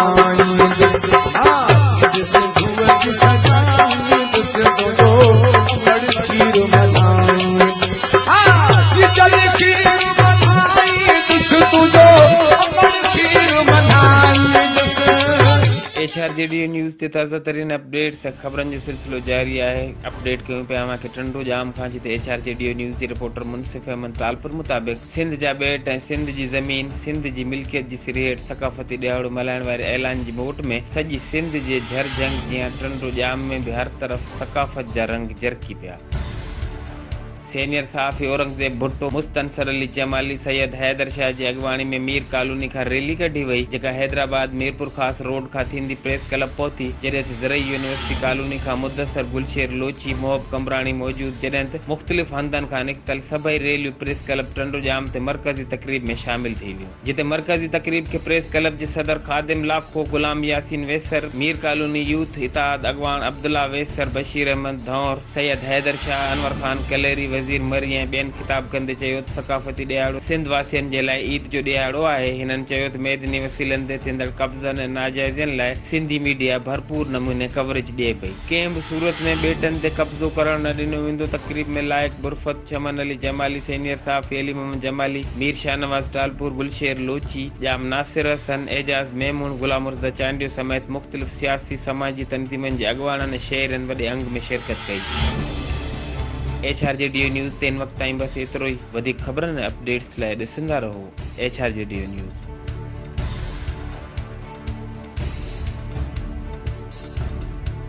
मनाई जिस धुआ की सजाई जिस दो अमर खीर मनाई चल खीर मनाई जिस तुझो अमर खीर मनाई HRJDO न्यूज़ ते ताज़ा तरीन अपडेट्स खबरन जो सिलसिलो जारी है। अपडेट कयूं पे आमा के टंडो जाम खां जिते HRJDO न्यूज़ जी रिपोर्टर मुनसिफ अहमद तालपुर मुताबिक सिंध जा बेट ऐं सिंध जी ज़मीन सिंध जी मिल्कियत जी सिरहेठ सकाफ़ती ॾियारो मल्हाइण वारे ऐलान जी मोट में सॼी सिंध जे झरझंग जियां टंडो जाम में भी हर तरफ़ सकाफ़त जा रंग जरकी पिया। सीनियर सहाफ़ी औरंगज़ेब भुट्टो मुस्तनसर अली जमाली सैयद हैदर शाह जी अगवाणी में मीर कॉलोनी का रैली कढी वही जेका हैदराबाद मीरपुर खास रोड का थींदी प्रेस क्लब पहुती जॾहिं त ज़रई यूनिवर्सिटी कॉलोनी का मुदसर गुलशेर लोची मोहब कमरानी मौजूद जॾहिं त मुख़्तलिफ़ हंधनि खां निकतल सभई रैलियूं प्रेस क्लब टंडो जाम ते मरकज़ी तकरीब में शामिल थी वियूं जिते मरकज़ी तकरीब के प्रेस क्लब जे सदर खादिम लाखो गुलाम यासीन वेसर मीर कॉलोनी यूथ इताद अगवान अब्दुल्ला वेसर बशीर अहमद धौर सैयद हैदर शाह अनवर खान कलेरी वज़ीर मरी ऐं ॿियनि ख़िताब कंदे चयो त सकाफ़ती ॾियारो सिंध वासियुनि जे लाइ ईद जो ॾियारो आहे। हिननि चयो त मैदनी वसीलनि ते थींदड़ कब्ज़नि ऐं नाजाइज़नि लाइ सिंधी मीडिया भरपूर नमूने कवरेज ॾिए पई। कंहिं बि सूरत में ॿेटनि ते कब्ज़ो करणु न ॾिनो वेंदो। तक़रीब में लाइक़ बुरफत चमन अली जमाली सीनियर सहाफ़ी अली मोहम्मद जमाली मीर शाहनवाज़ टालपुर गुलशेर लोची जाम नासिर हसन एजाज मेमून गुलाम मुर्तज़ा चांडियो समेत मुख़्तलिफ़ सियासी समाजी तंज़ीमनि जे अॻवाननि ऐं शहरनि वॾे अंग में शिरकत कई। HRJDO न्यूज़ ते इन वक़्त ताईं बस एतिरो ई। वधीक ख़बरनि ऐं अपडेट्स लाइ ॾिसंदा रहो HRJDO न्यूज़।